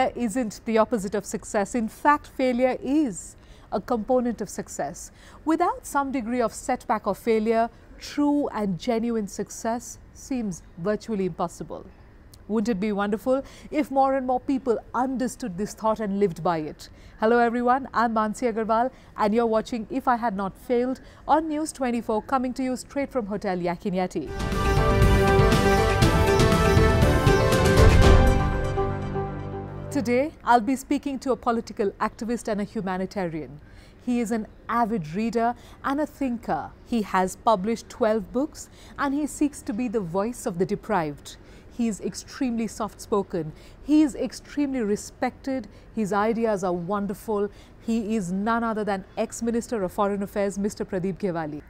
failure isn't the opposite of success. In fact, failure is a component of success. Without some degree of setback or failure, true and genuine success seems virtually impossible. Wouldn't it be wonderful if more and more people understood this thought and lived by it? Hello everyone, I'm Mannsi Agrawal and you're watching If I Had Not Failed on News 24, coming to you straight from Hotel Yakinyati. Today, I'll be speaking to a political activist and a humanitarian. He is an avid reader and a thinker. He has published 12 books and he seeks to be the voice of the deprived. He is extremely soft-spoken. He is extremely respected. His ideas are wonderful. He is none other than ex-Minister of Foreign Affairs, Mr. Pradeep Gyawali.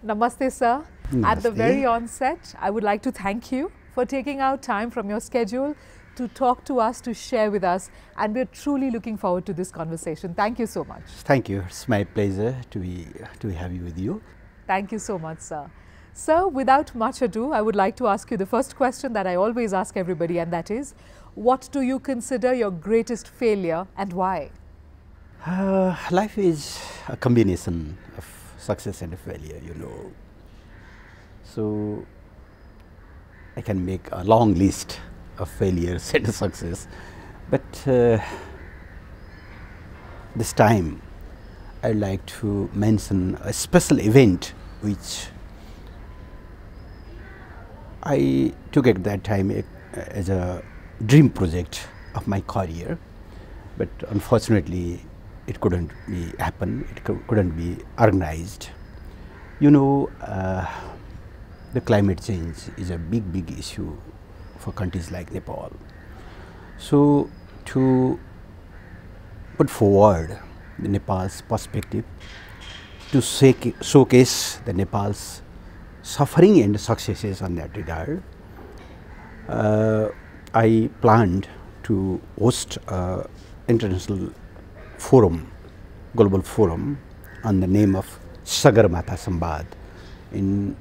Namaste, sir. Namaste. At the very onset, I would like to thank you for taking out time from your schedule to talk to us, to share with us, and we're truly looking forward to this conversation. Thank you so much. Thank you. It's my pleasure to have you with you. Thank you so much, sir. Sir, without much ado, I would like to ask you the first question that I always ask everybody, and that is, what do you consider your greatest failure and why? Life is a combination of success and failure, you know. So, I can make a long list of failures and success, but this time I'd like to mention a special event which I took at that time as a dream project of my career, but unfortunately it couldn't be happen, it couldn't be organized. You know, the climate change is a big issue for countries like Nepal. So, to put forward the Nepal's perspective, to showcase the Nepal's suffering and successes on that regard, I planned to host an international forum, global forum, on the name of Sagarmatha Samvad in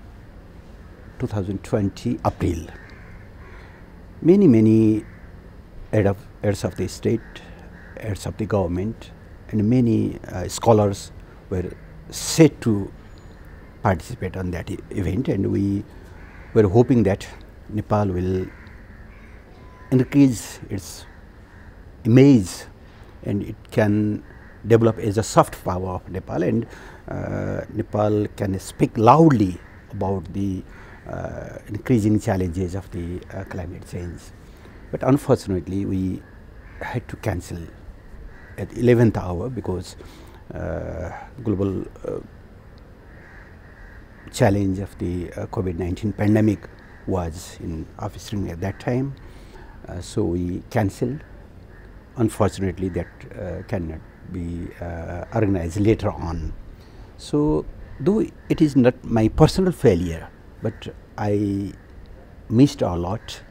2020 April. Many heads of the state, heads of the government, and many scholars were set to participate on that event, and we were hoping that Nepal will increase its image and it can develop as a soft power of Nepal, and Nepal can speak loudly about the increasing challenges of the climate change. But unfortunately, we had to cancel at 11th hour because global challenge of the COVID-19 pandemic was in officering at that time. So we cancelled. Unfortunately, that cannot be organized later on. So though it is not my personal failure, but I missed a lot,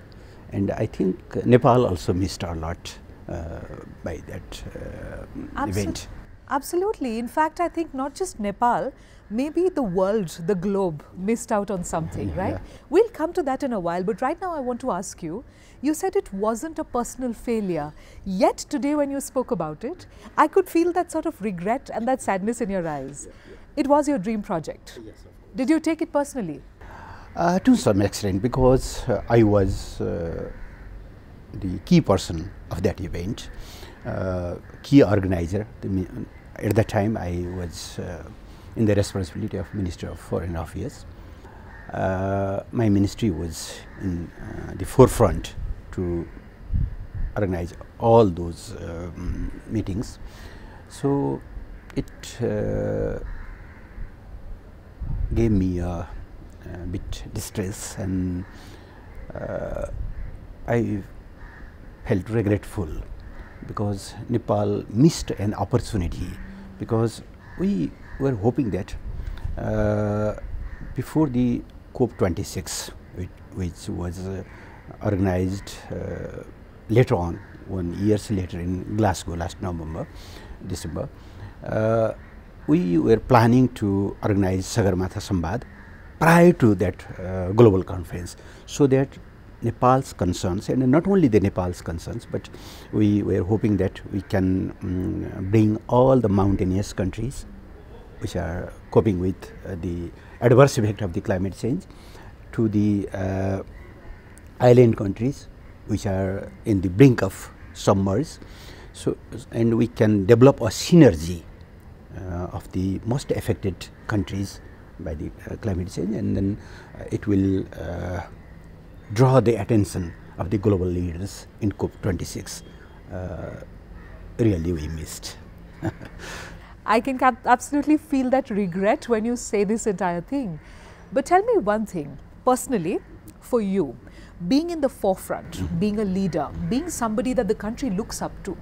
and I think Nepal also missed a lot by that event. Absolutely. In fact, I think not just Nepal, maybe the world, the globe missed out on something, right? Yeah. We'll come to that in a while, but right now I want to ask you, you said it wasn't a personal failure, yet today when you spoke about it, I could feel that sort of regret and that sadness in your eyes. It was your dream project. Yes, of course. Did you take it personally? To some extent, because I was the key person of that event, key organizer. At that time, I was in the responsibility of Minister of Foreign Affairs. My ministry was in the forefront to organize all those meetings. So it gave me a bit distress, and I felt regretful because Nepal missed an opportunity, because we were hoping that before the COP26, which was organized later on, 1 year later in Glasgow last December, we were planning to organize Sagarmatha Samvad prior to that global conference, so that Nepal's concerns, and not only the Nepal's concerns, but we were hoping that we can bring all the mountainous countries which are coping with the adverse effect of the climate change to the island countries which are in the brink of submerge. So, and we can develop a synergy of the most affected countries by the climate change, and then it will draw the attention of the global leaders in COP26. Really we missed. I can absolutely feel that regret when you say this entire thing. But tell me one thing, personally, for you, being in the forefront, being a leader, being somebody that the country looks up to,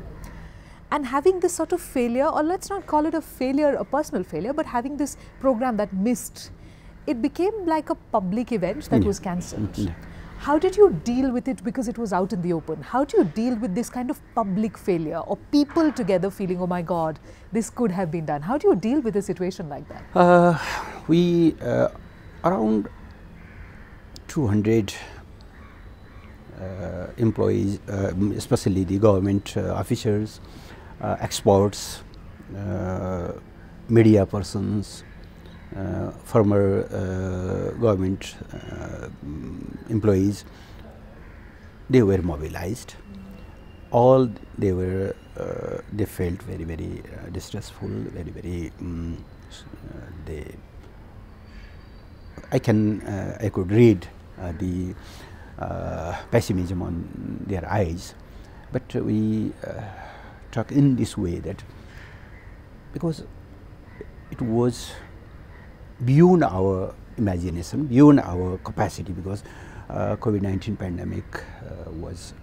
and having this sort of failure, or let's not call it a failure, a personal failure, but having this program that missed, it became like a public event that was cancelled. How did you deal with it because it was out in the open? How do you deal with this kind of public failure, or people together feeling, oh my God, this could have been done? How do you deal with a situation like that? We, around 200 employees, especially the government officials, experts, media persons, former government employees, they were mobilized. All they were, they felt very, very distressful, very, very. I could read the pessimism on their eyes, but we talk in this way that because it was beyond our imagination, beyond our capacity, because COVID-19 pandemic was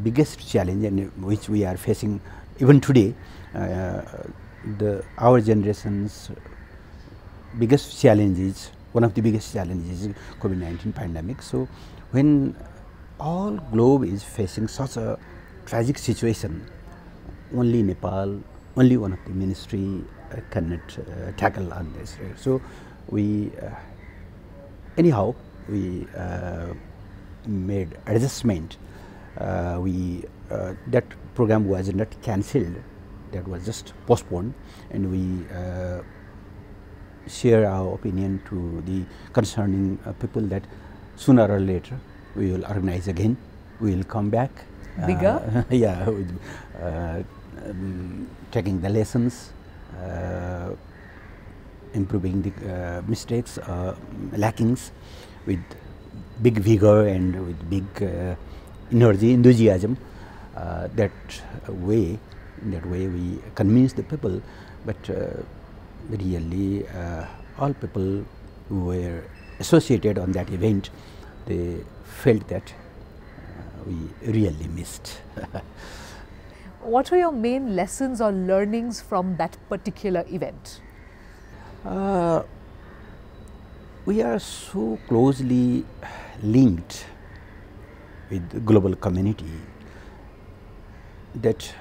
biggest challenge, and which we are facing even today. Our generation's biggest challenge is, one of the biggest challenges is COVID-19 pandemic. So when all globe is facing such a tragic situation, only Nepal, only one of the ministry cannot tackle on this. Right? So we, anyhow, we made adjustment. That program was not cancelled, that was just postponed, and we share our opinion to the concerning people that sooner or later we will organize again, we will come back. Bigger? Yeah, with, taking the lessons, improving the mistakes, lackings with big vigor and with big energy, enthusiasm. In that way we convince the people, but really all people who were associated on that event, they felt that we really missed. What were your main lessons or learnings from that particular event? We are so closely linked with the global community that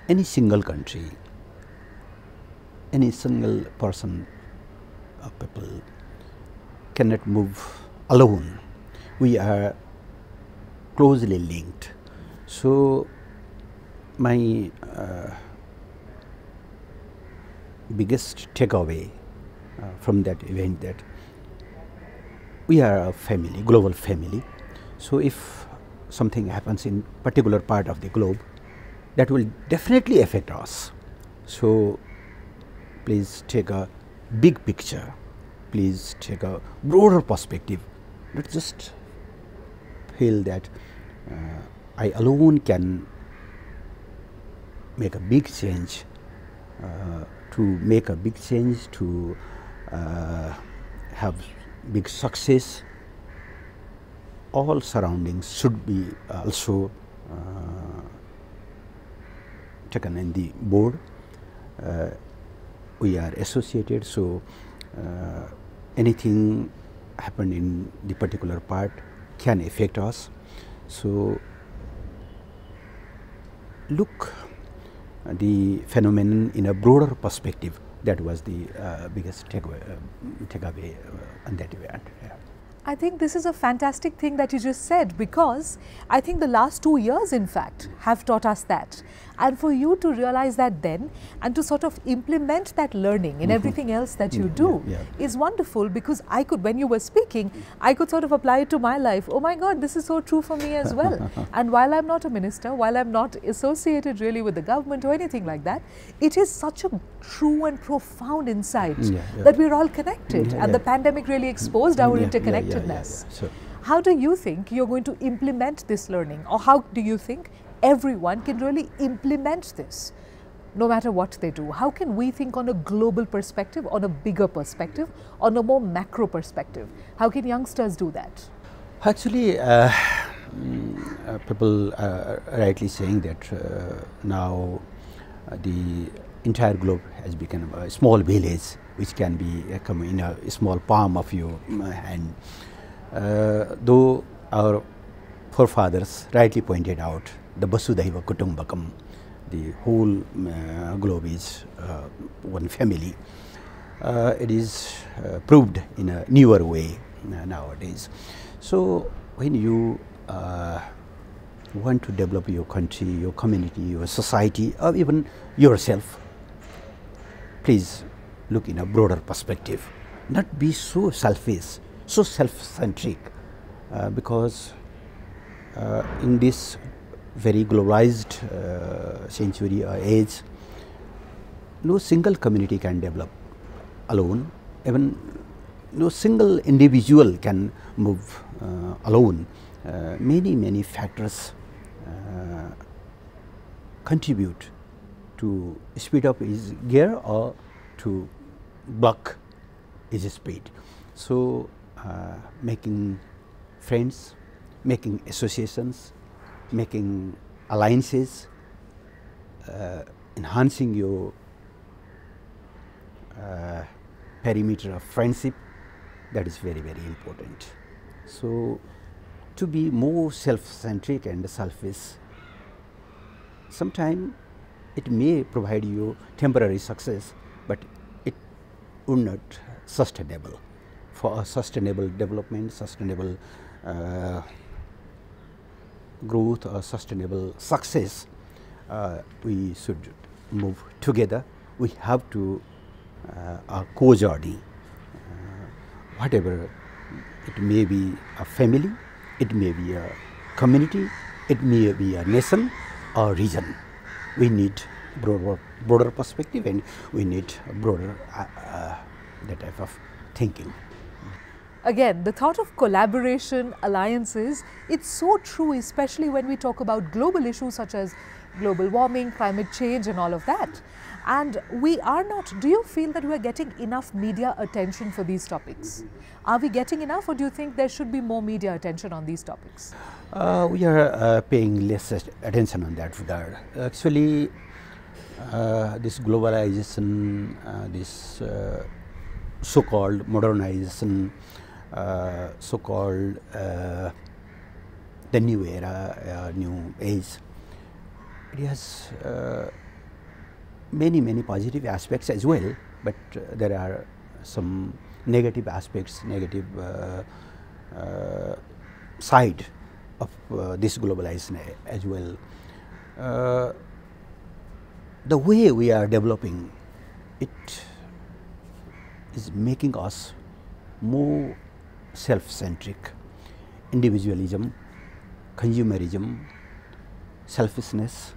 any single country, any single person or people cannot move alone. We are closely linked. So my biggest takeaway from that event, that we are a family, global family. So if something happens in particular part of the globe, that will definitely affect us. So please take a big picture, please take a broader perspective. Not just feel that I alone can make a big change. To make a big change, to have big success, all surroundings should be also taken in the board. We are associated, so anything happen in the particular part can affect us. So look the phenomenon in a broader perspective. That was the biggest takeaway on that event. Yeah. I think this is a fantastic thing that you just said, because I think the last 2 years, in fact, have taught us that. And for you to realize that then and to sort of implement that learning in everything else that you do is wonderful, because I could, when you were speaking, I could sort of apply it to my life. Oh my God, this is so true for me as well. And while I'm not a minister, while I'm not associated really with the government or anything like that, it is such a true and profound insight that we're all connected, and the pandemic really exposed our interconnectedness. Sure. How do you think you're going to implement this learning, or how do you think everyone can really implement this, no matter what they do? How can we think on a global perspective, on a bigger perspective, on a more macro perspective? How can youngsters do that? Actually, people are rightly saying that now the entire globe has become a small village which can be come in a small palm of your hand. Though our forefathers rightly pointed out the Vasudhaiva Kutumbakam, the whole globe is one family. It is proved in a newer way nowadays. So when you want to develop your country, your community, your society, or even yourself, please look in a broader perspective. Not be so selfish, so self-centric, because in this very globalized century or age, no single community can develop alone. Even no single individual can move alone. Many factors contribute to speed up his gear or to block his speed. So making friends, making associations, making alliances, enhancing your perimeter of friendship, that is very important. So to be more self-centric and selfish, sometimes it may provide you temporary success, but it would not sustainable. For a sustainable development, sustainable growth or sustainable success, we should move together. We have to co-journey, whatever it may be, a family, it may be a community, it may be a nation or region. We need broader perspective, and we need a broader that type of thinking. Again, the thought of collaboration, alliances, it's so true, especially when we talk about global issues such as global warming, climate change and all of that. And we are not, do you feel that we are getting enough media attention for these topics? Are we getting enough, or do you think there should be more media attention on these topics? We are paying less attention on that regard. Actually, this globalization, this so-called modernization, so-called the new era, new age, it has many positive aspects as well, but there are some negative aspects, negative side of this globalization as well. The way we are developing, it is making us more self-centric. Individualism, consumerism, selfishness,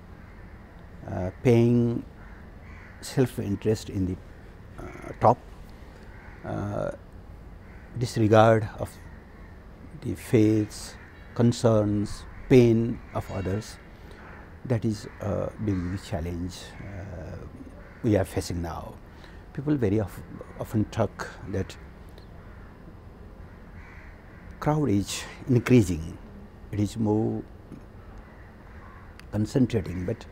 paying self-interest in the top, disregard of the faiths, concerns, pain of others. That is a big challenge we are facing now. People very often talk that crowd is increasing, it is more concentrating, but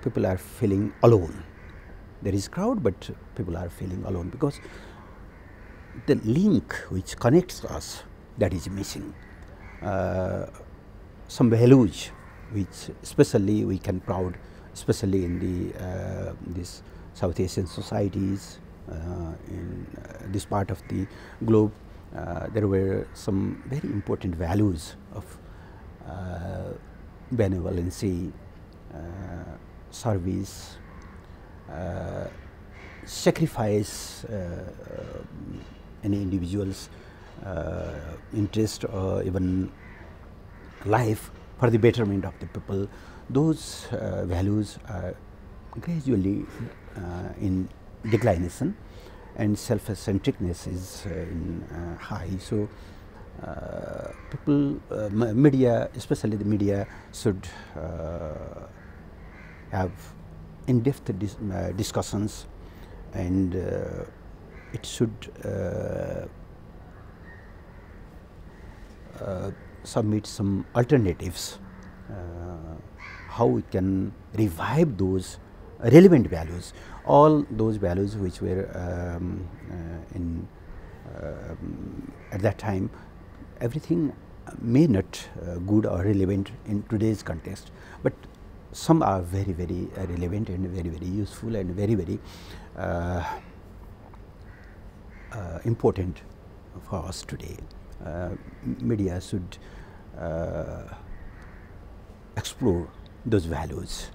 people are feeling alone. There is crowd, but people are feeling alone because the link which connects us, that is missing. Some values which especially we can proud, especially in the this South Asian societies, in this part of the globe, there were some very important values of benevolency, service, sacrifice any individual's interest or even life for the betterment of the people. Those values are gradually in declination, and self-centeredness is in high. So people, media, especially the media, should have in-depth discussions, and it should submit some alternatives, how we can revive those relevant values, all those values which were in at that time. Everything may not good or relevant in today's context, but some are very, very relevant and very, very useful and very, very important for us today. Media should explore those values.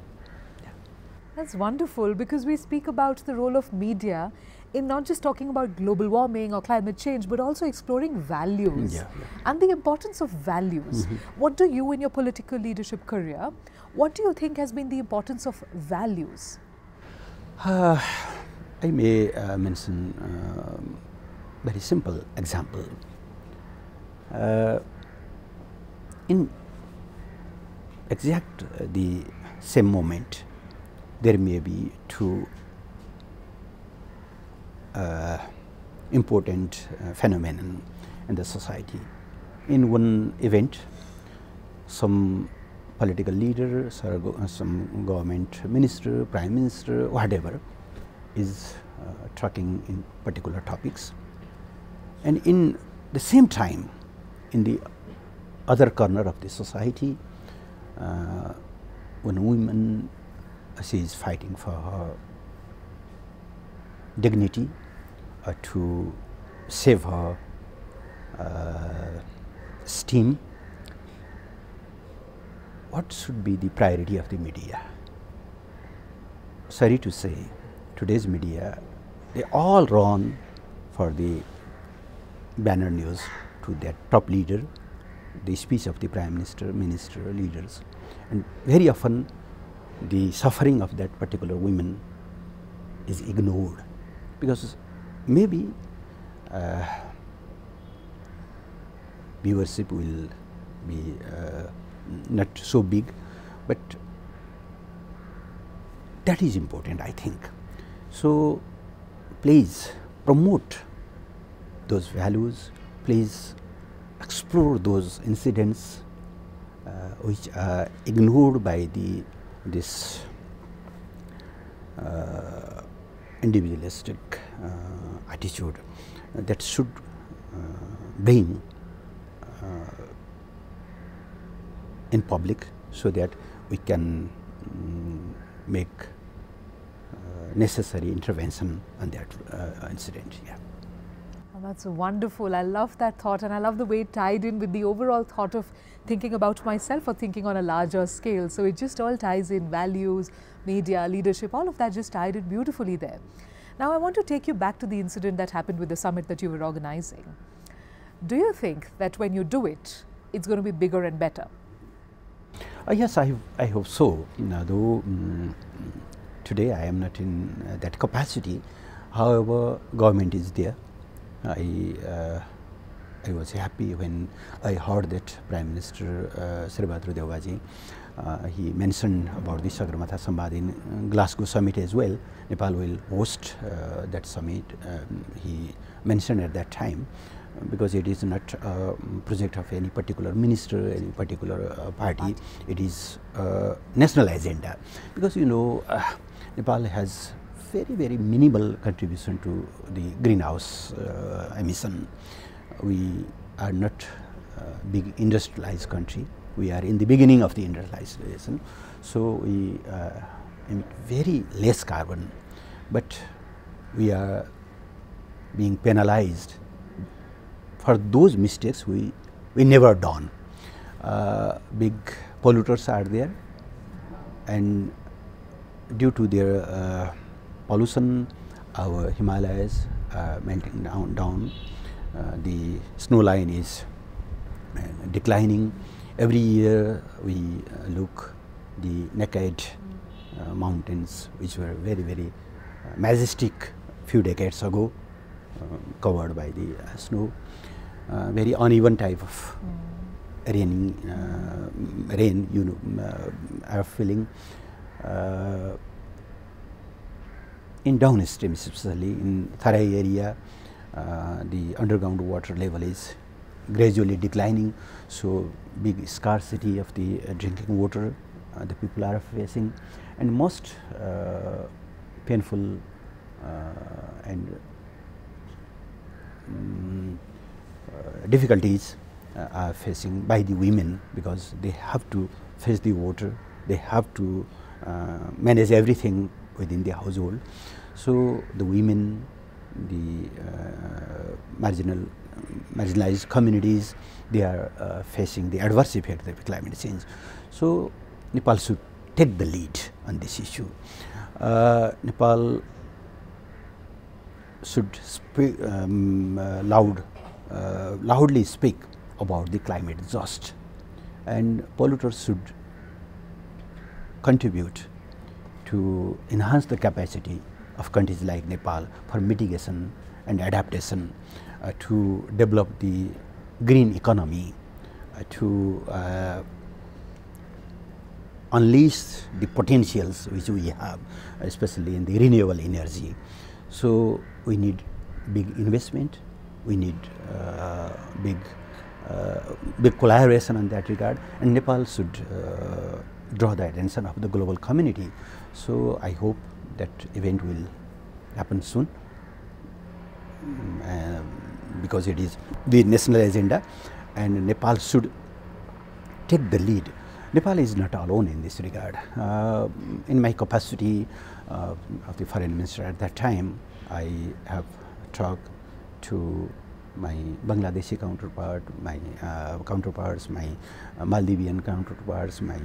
That's wonderful, because we speak about the role of media in not just talking about global warming or climate change, but also exploring values and the importance of values. What do you, in your political leadership career, what do you think has been the importance of values? I may mention very simple example. In exact the same moment, there may be two important phenomenon in the society. In one event, some political leader, some government minister, prime minister, whatever, is talking in particular topics, and in the same time, in the other corner of the society, when women, she is fighting for her dignity, to save her esteem. What should be the priority of the media? Sorry to say, today's media, they all run for the banner news to that top leader, the speech of the prime minister, minister, leaders, and very often the suffering of that particular woman is ignored, because maybe viewership will be not so big, but that is important, I think. So please promote those values, please explore those incidents which are ignored by this individualistic attitude that should bring in public, so that we can make necessary intervention on that incident. Yeah. Oh, that's wonderful. I love that thought, and I love the way it tied in with the overall thought of thinking about myself or thinking on a larger scale. So it just all ties in: values, media, leadership, all of that just tied in beautifully there. Now I want to take you back to the incident that happened with the summit that you were organizing. Do you think that when you do it, it's going to be bigger and better? Yes, I hope so. Though today I am not in that capacity. However, government is there. I was happy when I heard that Prime Minister Sribhadra Deobaji, he mentioned about the Sagarmatha Samvad in Glasgow summit as well. Nepal will host that summit. He mentioned at that time, because it is not a project of any particular minister, any particular party. It is a national agenda, because you know Nepal has very, very minimal contribution to the greenhouse emission. We are not a big industrialized country. We are in the beginning of the industrialization, so we emit very less carbon, but we are being penalized for those mistakes we never done. Big polluters are there, and due to their pollution, our Himalayas are melting down. The snow line is declining. Every year we look the naked mountains, which were very majestic few decades ago, covered by the snow. Very uneven type of rain, are filling. In downstream, especially in Tharai area, the underground water level is gradually declining, so big scarcity of the drinking water the people are facing, and most painful and difficulties are facing by the women, because they have to fetch the water, they have to manage everything within the household. So the women, the marginalized communities, they are facing the adverse effect of climate change. So Nepal should take the lead on this issue. Nepal should speak, loudly speak about the climate just, and polluters should contribute to enhance the capacity of countries like Nepal for mitigation and adaptation, to develop the green economy, to unleash the potentials which we have, especially in the renewable energy. So we need big investment, we need big collaboration in that regard, and Nepal should draw the attention of the global community. So I hope that event will happen soon, because it is the national agenda, and Nepal should take the lead. Nepal is not alone in this regard. In my capacity of the foreign minister at that time, I have talked to my Bangladeshi counterpart, my counterparts, my Maldivian counterparts, my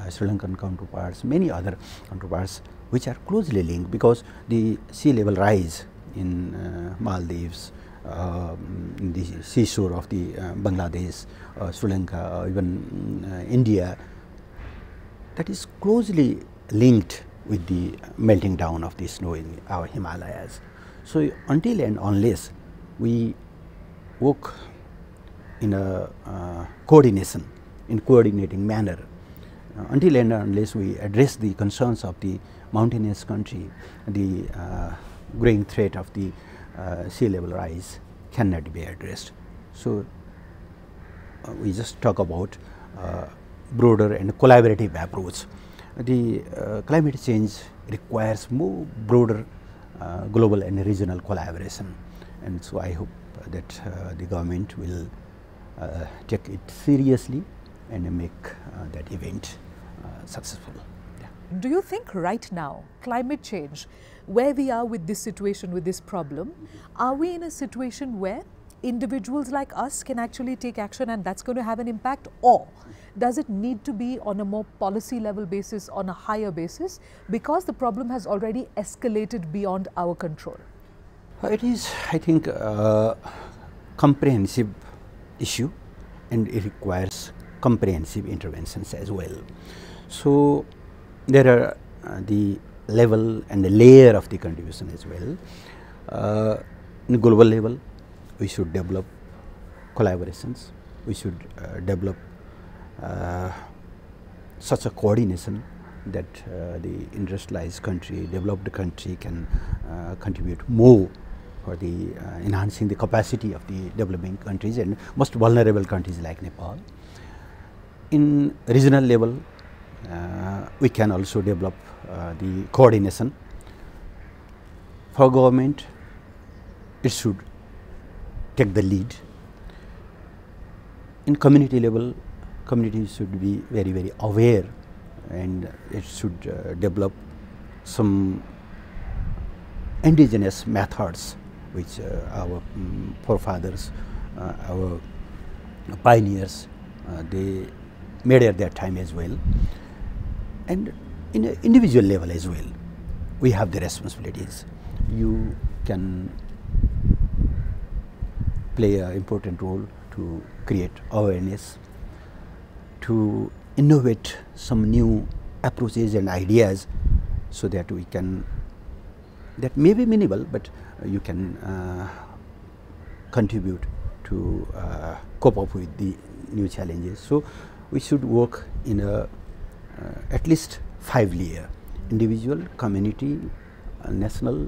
Sri Lankan counterparts, many other counterparts which are closely linked, because the sea level rise in Maldives, in the seashore of the Bangladesh, Sri Lanka, even India, that is closely linked with the melting down of the snow in our Himalayas. So until and unless we work in a coordinating manner, until and unless we address the concerns of the mountainous country, the growing threat of the sea level rise cannot be addressed. So we just talk about broader and collaborative approach. The climate change requires more broader global and regional collaboration, and so I hope that the government will take it seriously and make that event successful. Yeah. Do you think right now, climate change, where we are with this situation, with this problem, are we in a situation where individuals like us can actually take action and that's going to have an impact, or does it need to be on a more policy level basis, on a higher basis, because the problem has already escalated beyond our control? It is, I think, a comprehensive issue, and it requires comprehensive interventions as well. So there are the level and the layer of the contribution as well. In global level, we should develop collaborations, we should develop such a coordination that the industrialized country, developed country can contribute more for the enhancing the capacity of the developing countries and most vulnerable countries like Nepal. In regional level, we can also develop the coordination. For government, it should take the lead. In community level, communities should be very aware, and it should develop some indigenous methods which our forefathers our pioneers, they made at that time as well. And in an individual level as well, we have the responsibilities. You can play an important role to create awareness, to innovate some new approaches and ideas, so that we can, that may be minimal, but you can contribute to cope up with the new challenges. So we should work in a at least 5 layer: individual, community, national,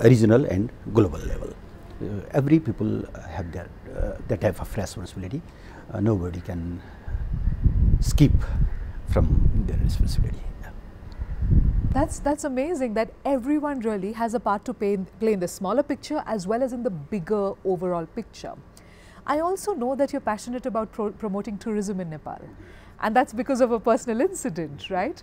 regional and global level. Every people have that type of responsibility. Nobody can skip from their responsibility. That's amazing that everyone really has a part to play in the smaller picture as well as in the bigger overall picture. I also know that you're passionate about promoting tourism in Nepal, and that's because of a personal incident, right?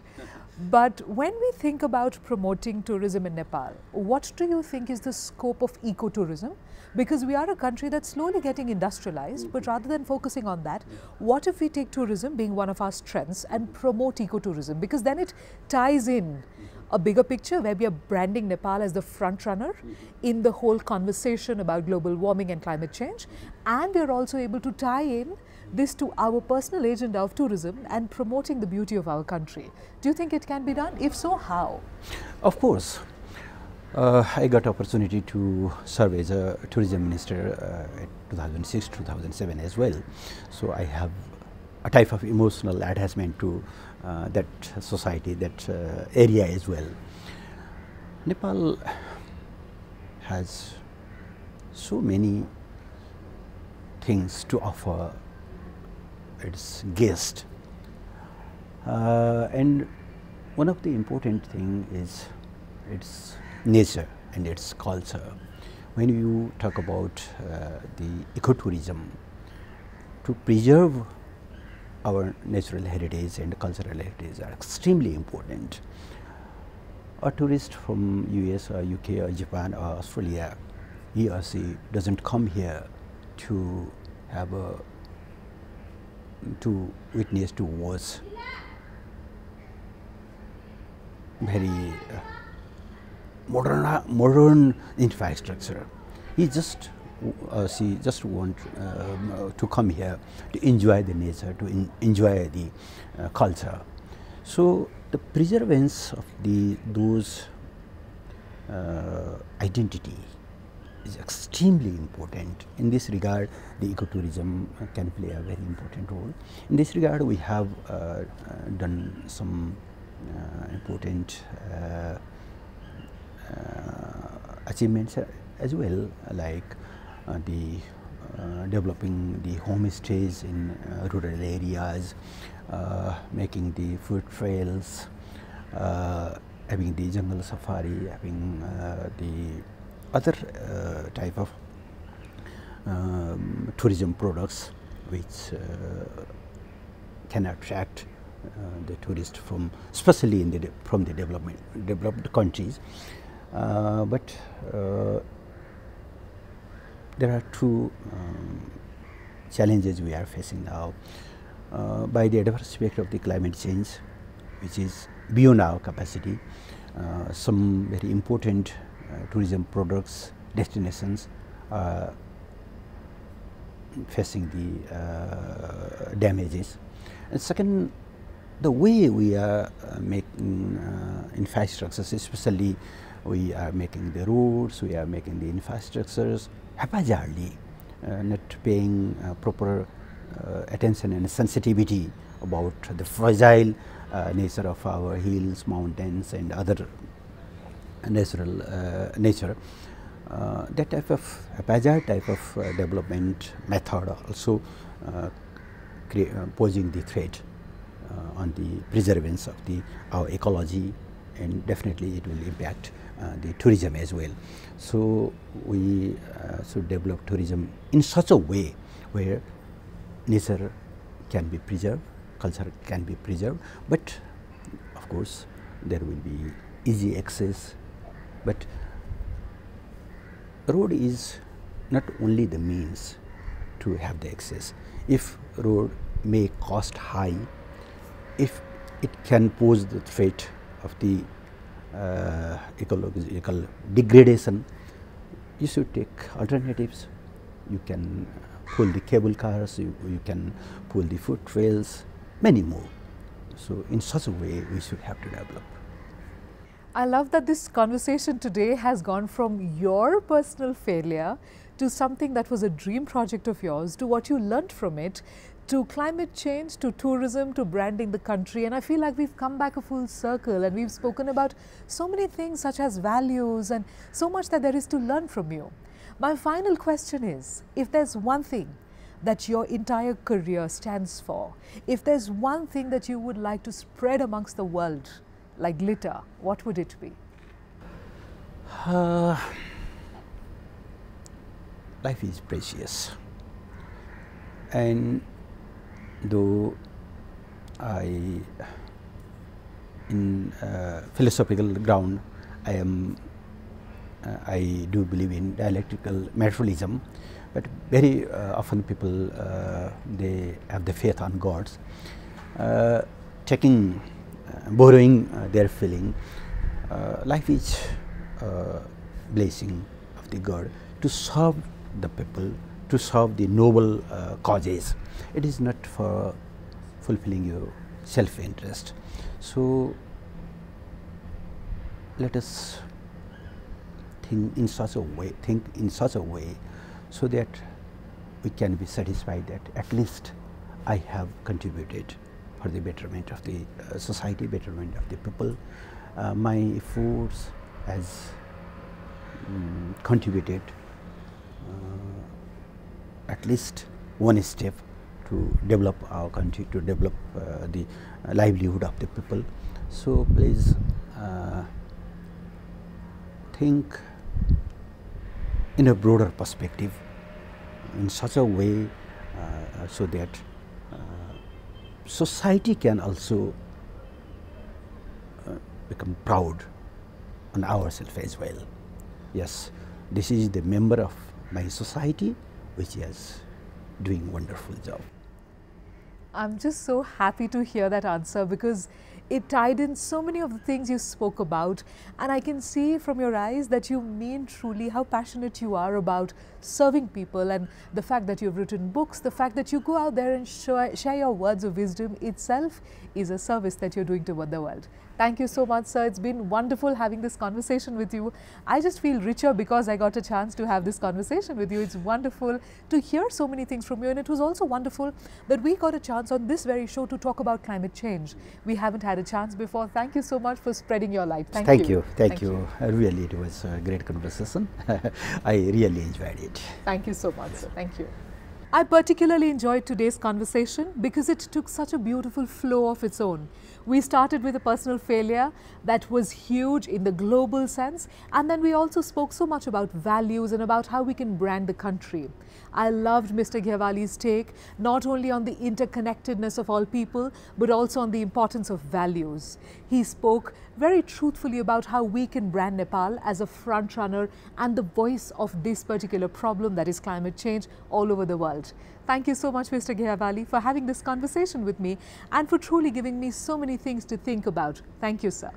But when we think about promoting tourism in Nepal, what do you think is the scope of ecotourism? Because we are a country that's slowly getting industrialized, but rather than focusing on that, what if we take tourism being one of our strengths and promote ecotourism? Because then it ties in a bigger picture where we are branding Nepal as the front runner in the whole conversation about global warming and climate change, and we are also able to tie in this to our personal agenda of tourism and promoting the beauty of our country. Do you think it can be done? If so, how? Of course. I got opportunity to serve as a tourism minister at 2006-2007 as well. So I have a type of emotional attachment to that society, that area as well. Nepal has so many things to offer its guest, and one of the important thing is its nature and its culture. When you talk about the ecotourism, to preserve our natural heritage and cultural heritage are extremely important. A tourist from US or UK or Japan or Australia, he or she doesn't come here to have to witness, to watch very modern infrastructure. He just she just want to come here to enjoy the nature, to enjoy the culture. So the preservance of those identity is extremely important. In this regard, the ecotourism can play a very important role. In this regard, we have done some important achievements as well, like the developing the homestays in rural areas, making the food trails, having the jungle safari, having the other type of tourism products which can attract the tourists from, especially in from the developed countries. But there are two challenges we are facing now. By the adverse effect of the climate change, which is beyond our capacity, some very important tourism products, destinations are facing the damages. And second, the way we are making infrastructures, especially we are making the roads, we are making the infrastructures haphazardly, not paying proper attention and sensitivity about the fragile nature of our hills, mountains and other natural nature. That type of haphazard type of development method also posing the threat on the preservance of our ecology, and definitely it will impact the tourism as well. So we should develop tourism in such a way where nature can be preserved, culture can be preserved, but of course there will be easy access. But road is not only the means to have the access. If road may cost high, if it can pose the threat of the ecological degradation, you should take alternatives. You can pull the cable cars, you can pull the foot trails, many more. So in such a way we should have to develop. I love that this conversation today has gone from your personal failure to something that was a dream project of yours, to what you learnt from it, to climate change, to tourism, to branding the country. And I feel like we've come back a full circle and we've spoken about so many things such as values and so much that there is to learn from you. My final question is, if there's one thing that your entire career stands for, if there's one thing that you would like to spread amongst the world, like glitter, what would it be? Life is precious, and though in philosophical ground, I do believe in dialectical materialism, but very often people they have the faith on gods, borrowing their feeling. Life is blessing of the God to serve the people, to serve the noble causes. It is not for fulfilling your self-interest. So let us think in such a way, so that we can be satisfied that at least I have contributed for the betterment of the society, betterment of the people. My efforts has contributed at least one step to develop our country, to develop the livelihood of the people. So please think in a broader perspective, in such a way so that society can also become proud on ourselves as well. Yes, this is the member of my society which is doing wonderful job. I'm just so happy to hear that answer, because it tied in so many of the things you spoke about, and I can see from your eyes that you mean truly how passionate you are about serving people, and the fact that you've written books, the fact that you go out there and share your words of wisdom itself is a service that you're doing toward the world. Thank you so much, sir. It's been wonderful having this conversation with you. I just feel richer because I got a chance to have this conversation with you. It's wonderful to hear so many things from you, and it was also wonderful that we got a chance on this very show to talk about climate change. We haven't had a chance before. Thank you so much for spreading your light. Thank you. Really, it was a great conversation. I really enjoyed it. Thank you so much, sir. Thank you. I particularly enjoyed today's conversation because it took such a beautiful flow of its own. We started with a personal failure that was huge in the global sense, and then we also spoke so much about values and about how we can brand the country. I loved Mr. Gyawali's take not only on the interconnectedness of all people, but also on the importance of values. He spoke very truthfully about how we can brand Nepal as a front runner and the voice of this particular problem, that is climate change, all over the world. Thank you so much, Mr. Gyawali, for having this conversation with me and for truly giving me so many things to think about. Thank you, sir.